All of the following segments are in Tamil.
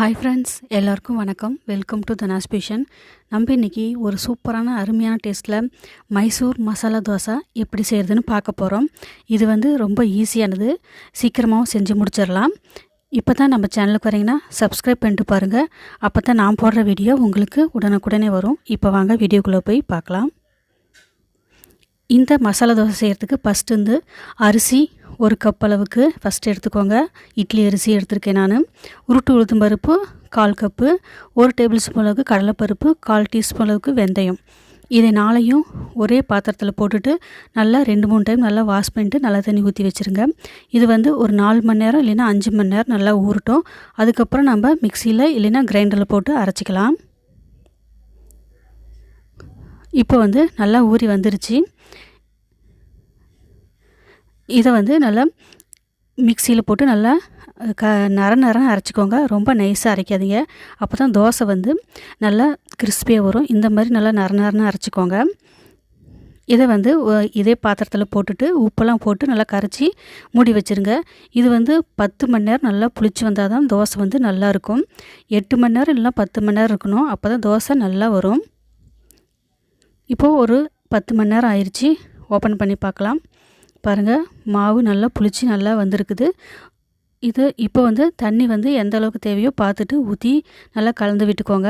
ஹாய் ஃப்ரெண்ட்ஸ், எல்லாருக்கும் வணக்கம். Welcome to Dhana's kitchen. நம்ம இன்றைக்கி ஒரு சூப்பரான அருமையான டேஸ்ட்டில் மைசூர் மசாலா தோசை எப்படி செய்கிறதுன்னு பார்க்க போகிறோம். இது ரொம்ப ஈஸியானது, சீக்கிரமாகவும் செஞ்சு முடிச்சிடலாம். இப்போ தான் நம்ம சேனலுக்கு வரீங்கன்னா சப்ஸ்கிரைப் பண்ணிட்டு பாருங்கள். அப்போ தான் நான் போடுற வீடியோ உங்களுக்கு உடனுக்குடனே வரும். இப்போ வாங்க வீடியோக்குள்ளே போய் பார்க்கலாம். இந்த மசாலா தோசை செய்கிறதுக்கு ஃபஸ்ட்டு அரிசி ஒரு கப் அளவுக்கு ஃபஸ்ட்டு எடுத்துக்கோங்க. இட்லி அரிசி எடுத்திருக்கேன் நான். உருட்டு உளுத்தம் பருப்பு 1/4 கப்பு, 1 டேபிள் ஸ்பூன் அளவுக்கு கடலைப்பருப்பு, 1/4 டீஸ்பூன் அளவுக்கு வெந்தயம். இதை நாளையும் ஒரே பாத்திரத்தில் போட்டுட்டு நல்லா 2-3 டைம் நல்லா வாஷ் பண்ணிட்டு நல்லா தண்ணி ஊற்றி வச்சுருங்க. இது ஒரு 4 மணி நேரம் இல்லைன்னா 5 மணி நேரம் நல்லா ஊறட்டும். அதுக்கப்புறம் நம்ம மிக்சியில் இல்லைன்னா கிரைண்டரில் போட்டு அரைச்சிக்கலாம். இப்போ நல்லா ஊறி வந்துருச்சு. இதை நல்லா மிக்சியில் போட்டு நல்லா நரம் அரைச்சிக்கோங்க. ரொம்ப நைஸாக அரைக்காதீங்க, அப்போ தான் தோசை நல்லா கிறிஸ்பியாக வரும். இந்த மாதிரி நல்லா நரன்னு அரைச்சிக்கோங்க. இதை இதே பாத்திரத்தில் போட்டுட்டு உப்பெல்லாம் போட்டு நல்லா கரைச்சி மூடி வச்சுருங்க. இது 10 மணி நேரம் நல்லா புளிச்சு வந்தால் தான் தோசை நல்லாயிருக்கும். 8 மணி நேரம் இல்லைனா 10 மணி நேரம் இருக்கணும், அப்போ தான் தோசை நல்லா வரும். இப்போது ஒரு 10 மணி நேரம் ஆயிடுச்சு. ஓப்பன் பண்ணி பார்க்கலாம். பாருங்கள், மாவு நல்லா புளிச்சு நல்லா வந்திருக்குது. இது இப்போ தண்ணி எந்த அளவுக்கு தேவையோ பார்த்துட்டு ஊற்றி நல்லா கலந்து விட்டுக்கோங்க.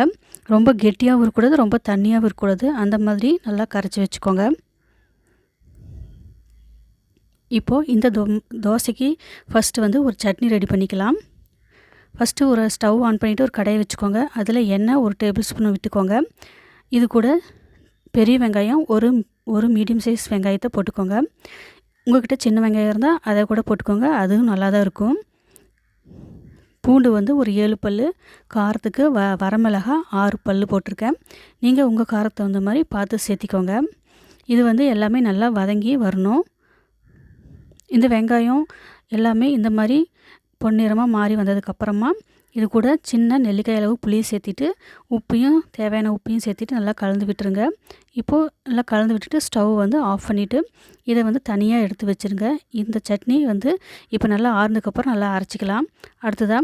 ரொம்ப கெட்டியாகவும் இருக்கக்கூடாது, ரொம்ப தண்ணியாகவும் இருக்கக்கூடாது. அந்த மாதிரி நல்லா கரைச்சி வச்சுக்கோங்க. இப்போது இந்த தோசைக்கு ஃபஸ்ட்டு ஒரு சட்னி ரெடி பண்ணிக்கலாம். ஃபஸ்ட்டு ஒரு ஸ்டவ் ஆன் பண்ணிவிட்டு ஒரு கடாயை வச்சுக்கோங்க. அதில் எண்ணெய் 1 டேபிள் ஸ்பூன் விட்டுக்கோங்க. இது கூட பெரிய வெங்காயம் ஒரு மீடியம் சைஸ் வெங்காயத்தை போட்டுக்கோங்க. உங்கள்கிட்ட சின்ன வெங்காயம் இருந்தால் அதை கூட போட்டுக்கோங்க, அதுவும் நல்லா தான் இருக்கும். பூண்டு ஒரு 7 பல், காரத்துக்கு வரமிளகா 6 பல் போட்டிருக்கேன். நீங்கள் உங்கள் காரத்தை தகுந்த மாதிரி பார்த்து சேர்த்திக்கோங்க. இது எல்லாமே நல்லா வதங்கி வரணும். இந்த வெங்காயம் எல்லாமே இந்த மாதிரி பொன்னிறமாக மாறி வந்ததுக்கப்புறமா இது கூட சின்ன நெல்லிக்காய் அளவு புளியை சேர்த்திட்டு தேவையான உப்பையும் சேர்த்திட்டு நல்லா கலந்து விட்டுருங்க. இப்போது நல்லா கலந்து விட்டுட்டு ஸ்டவ் ஆஃப் பண்ணிவிட்டு இதை தனியாக எடுத்து வச்சுருங்க. இந்த சட்னி இப்போ நல்லா ஆறுனதுக்கப்புறம் நல்லா அரைச்சிக்கலாம். அடுத்ததாக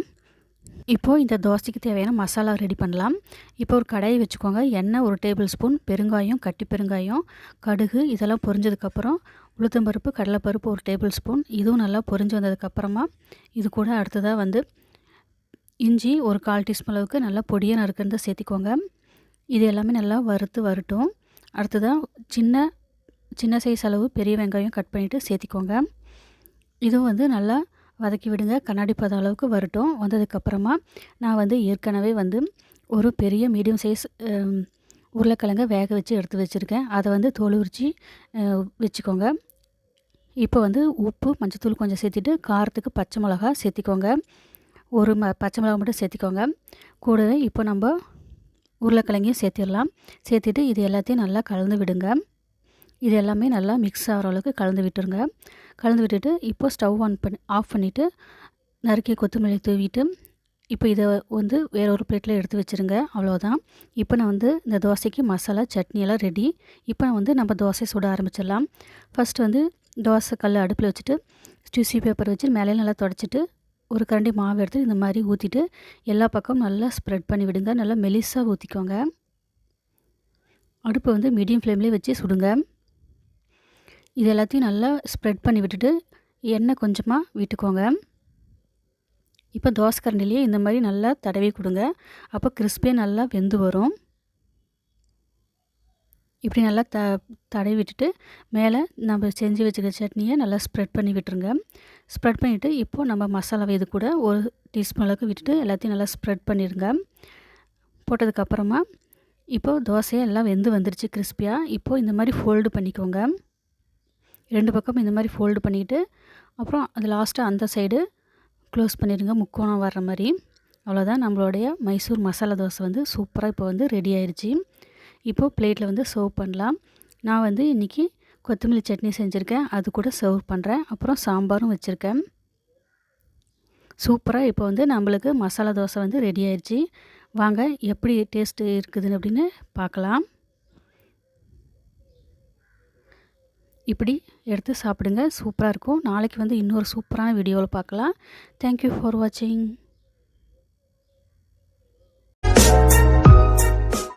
இப்போது இந்த தோசைக்கு தேவையான மசாலா ரெடி பண்ணலாம். இப்போ ஒரு கடாயை வச்சுக்கோங்க. எண்ணெய் 1 டேபிள் ஸ்பூன், பெருங்காயம், கட்டி பெருங்காயம், கடுகு இதெல்லாம் பொரிஞ்சதுக்கப்புறம் உளுத்தம்பருப்பு, கடலைப்பருப்பு 1 டேபிள் ஸ்பூன். இதுவும் நல்லா பொரிஞ்சு வந்ததுக்கப்புறமா இது கூட அடுத்ததாக இஞ்சி ஒரு 1/4 டீஸ்பூன் அளவுக்கு நல்லா பொடியாக நறுக்கிறத சேர்த்திக்கோங்க. இது எல்லாமே நல்லா வரட்டும். அடுத்ததாக சின்ன சைஸ் அளவு பெரிய வெங்காயம் கட் பண்ணிவிட்டு சேர்த்திக்கோங்க. இதுவும் நல்லா வதக்கி விடுங்க. கண்ணாடி பதம் அளவுக்கு வரட்டும். வந்ததுக்கப்புறமா நான் ஏற்கனவே ஒரு பெரிய மீடியம் சைஸ் உருளைக்கிழங்க வேக வச்சு எடுத்து வச்சுருக்கேன். அதை தோல் உரித்து வச்சுக்கோங்க. இப்போ உப்பு, மஞ்சத்தூள் கொஞ்சம் சேர்த்திட்டு காரத்துக்கு பச்சை மிளகா சேர்த்திக்கோங்க. ஒரு பச்சை மிளகா மட்டும் சேர்த்திக்கோங்க. கூடவே இப்போ நம்ம உருளைக்கிழங்கையும் சேர்த்திடலாம். சேர்த்திட்டு இது எல்லாத்தையும் நல்லா கலந்து விடுங்க. இது எல்லாமே நல்லா மிக்ஸ் ஆகிற அளவுக்கு கலந்து விட்டுருங்க. கலந்து விட்டுட்டு இப்போ ஸ்டவ் ஆஃப் பண்ணிவிட்டு நறுக்கிய கொத்தமல்லி தூவிட்டு இப்போ இதை வேற ஒரு பிளேட்டில் எடுத்து வச்சுருங்க. அவ்வளோதான். இப்போ நான் இந்த தோசைக்கு மசாலா சட்னியெல்லாம் ரெடி. இப்போ நம்ம தோசை சுட ஆரம்பிச்சிடலாம். ஃபஸ்ட்டு தோசை கல் அடுப்பில் வச்சுட்டு டிஷ்யூ பேப்பர் வச்சு மேலே நல்லா தொடச்சிட்டு ஒரு கரண்டி மாவு எடுத்து இந்த மாதிரி ஊற்றிட்டு எல்லா பக்கமும் நல்லா ஸ்ப்ரெட் பண்ணி விடுங்க. நல்லா மெலிசாக ஊற்றிக்கோங்க. அடுப்பு மீடியம் ஃப்ளேம்லேயே வச்சு சுடுங்க. இது எல்லாத்தையும் நல்லா ஸ்ப்ரெட் பண்ணி விட்டுட்டு எண்ணெய் கொஞ்சமாக விட்டுக்கோங்க. இப்போ தோசை கரண்டிலேயே இந்த மாதிரி நல்லா தடவி கொடுங்க. அப்போ கிறிஸ்பியாக நல்லா வெந்து வரும். இப்படி நல்லா தடவி விட்டுட்டு மேலே நம்ம செஞ்சு வச்சுக்க சட்னியை நல்லா ஸ்ப்ரெட் பண்ணி விட்டுருங்க. ஸ்ப்ரெட் பண்ணிவிட்டு இப்போது நம்ம மசாலாவை இது கூட 1 டீஸ்பூன் அளவுக்கு விட்டுட்டு எல்லாத்தையும் நல்லா ஸ்ப்ரெட் பண்ணிடுங்க. போட்டதுக்கப்புறமா இப்போது தோசையை எல்லாம் வெந்து வந்துருச்சு கிறிஸ்பியாக. இப்போது இந்த மாதிரி ஃபோல்டு பண்ணிக்கோங்க. 2 பக்கம் இந்த மாதிரி ஃபோல்டு பண்ணிவிட்டு அப்புறம் அது லாஸ்ட்டாக அந்த சைடு க்ளோஸ் பண்ணிடுங்க, முக்கோணம் வர்ற மாதிரி. அவ்வளோதான், நம்மளுடைய மைசூர் மசாலா தோசை சூப்பராக இப்போ ரெடி ஆயிடுச்சு. இப்போது பிளேட்டில் சர்வ் பண்ணலாம். நான் இன்றைக்கி கொத்தமல்லி சட்னி செஞ்சுருக்கேன், அது கூட சர்வ் பண்ணுறேன். அப்புறம் சாம்பாரும் வச்சுருக்கேன். சூப்பராக இப்போ நம்மளுக்கு மசாலா தோசை ரெடி ஆயிடுச்சு. வாங்க எப்படி டேஸ்ட்டு இருக்குதுன்னு அப்படின்னு பார்க்கலாம். இப்படி எடுத்து சாப்பிடுங்க, சூப்பராக இருக்கும். நாளைக்கு இன்னொரு சூப்பரான வீடியோவில் பார்க்கலாம். தேங்க்யூ ஃபார் வாட்சிங்.